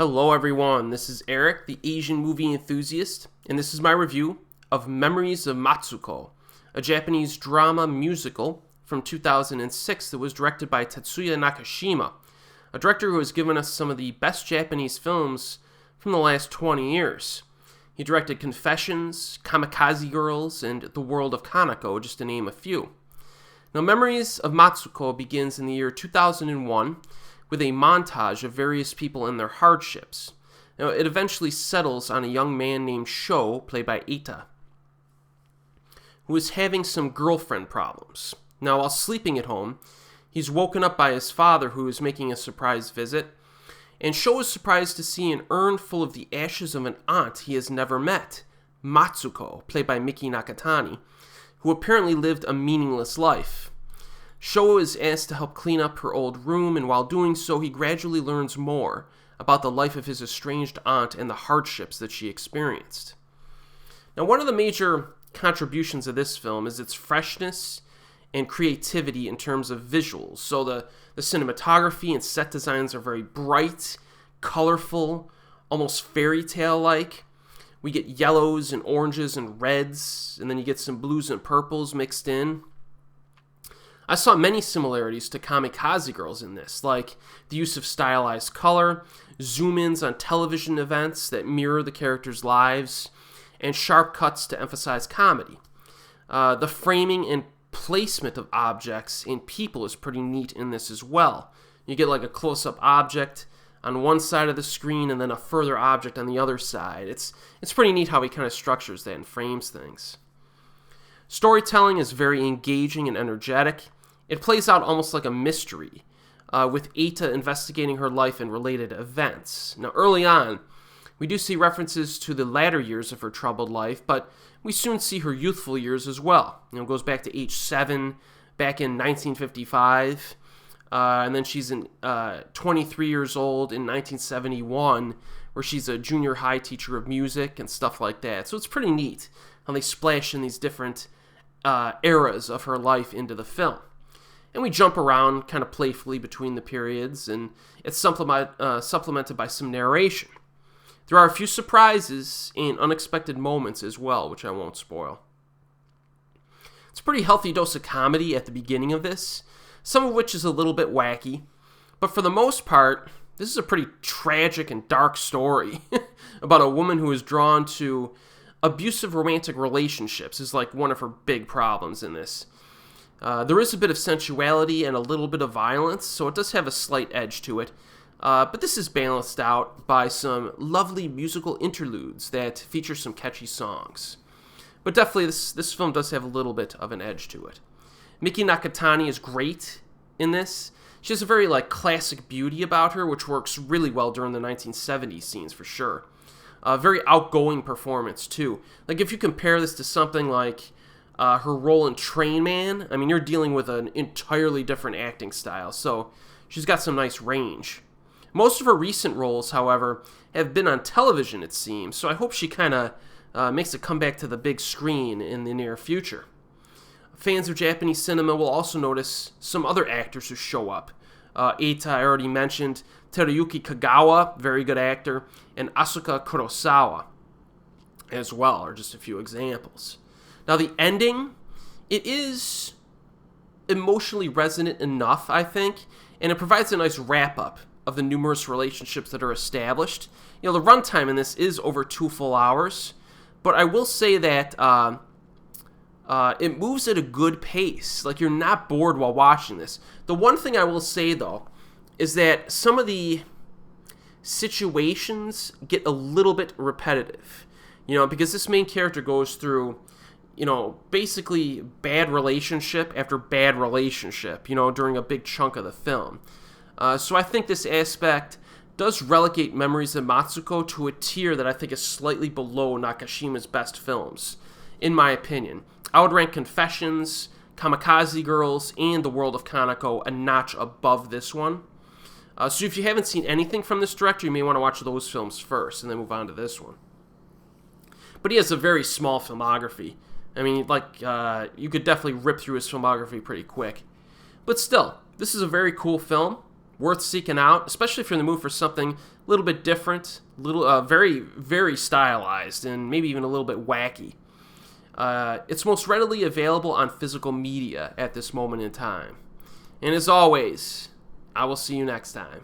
Hello everyone, this is Erik, the Asian movie enthusiast, and this is my review of Memories of Matsuko, a Japanese drama musical from 2006 that was directed by Tetsuya Nakashima, a director who has given us some of the best Japanese films from the last 20 years. He directed Confessions, Kamikaze Girls, and The World of Kanako, just to name a few. Now, Memories of Matsuko begins in the year 2001 with a montage of various people and their hardships. Now, it eventually settles on a young man named Sho, played by Eita, who is having some girlfriend problems. Now, while sleeping at home, he's woken up by his father, who is making a surprise visit, and Sho is surprised to see an urn full of the ashes of an aunt he has never met, Matsuko, played by Miki Nakatani, who apparently lived a meaningless life. Sho is asked to help clean up her old room, and while doing so, he gradually learns more about the life of his estranged aunt and the hardships that she experienced. Now, one of the major contributions of this film is its freshness and creativity in terms of visuals. So the cinematography and set designs are very bright, colorful, almost fairy tale-like. We get yellows and oranges and reds, and then you get some blues and purples mixed in. I saw many similarities to Kamikaze Girls in this, like the use of stylized color, zoom-ins on television events that mirror the characters' lives, and sharp cuts to emphasize comedy. The framing and placement of objects and people is pretty neat in this as well. You get like a close-up object on one side of the screen and then a further object on the other side. It's pretty neat how he kind of structures that and frames things. Storytelling is very engaging and energetic. It plays out almost like a mystery, with Eita investigating her life and related events. Now, early on, we do see references to the latter years of her troubled life, but we soon see her youthful years as well. It goes back to age 7, back in 1955, and then she's 23 years old in 1971, where she's a junior high teacher of music and stuff like that. So it's pretty neat how they splash in these different eras of her life into the film. And we jump around kind of playfully between the periods, and it's supplemented by some narration. There are a few surprises and unexpected moments as well, which I won't spoil. It's a pretty healthy dose of comedy at the beginning of this, some of which is a little bit wacky, but for the most part, this is a pretty tragic and dark story about a woman who is drawn to abusive romantic relationships is like one of her big problems in this. There is a bit of sensuality and a little bit of violence, so it does have a slight edge to it. But this is balanced out by some lovely musical interludes that feature some catchy songs. But definitely this film does have a little bit of an edge to it. Miki Nakatani is great in this. She has a very classic beauty about her, which works really well during the 1970s scenes for sure. Very outgoing performance too. Like if you compare this to something like her role in Train Man, I mean, you're dealing with an entirely different acting style, so she's got some nice range. Most of her recent roles, however, have been on television, it seems, so I hope she kind of makes a comeback to the big screen in the near future. Fans of Japanese cinema will also notice some other actors who show up. Eita, I already mentioned, Teruyuki Kagawa, very good actor, and Asuka Kurosawa as well, are just a few examples. Now, the ending, it is emotionally resonant enough, I think, and it provides a nice wrap-up of the numerous relationships that are established. The runtime in this is over 2 full hours, but I will say that it moves at a good pace. Like, you're not bored while watching this. The one thing I will say, though, is that some of the situations get a little bit repetitive, because this main character goes through basically bad relationship after bad relationship, during a big chunk of the film. So I think this aspect does relegate Memories of Matsuko to a tier that I think is slightly below Nakashima's best films, in my opinion. I would rank Confessions, Kamikaze Girls, and The World of Kanako a notch above this one. So if you haven't seen anything from this director, you may want to watch those films first and then move on to this one. But he has a very small filmography. I mean, you could definitely rip through his filmography pretty quick. But still, this is a very cool film. worth seeking out, especially if you're in the mood for something a little bit different, very, very stylized, and maybe even a little bit wacky. It's most readily available on physical media at this moment in time. And as always, I will see you next time.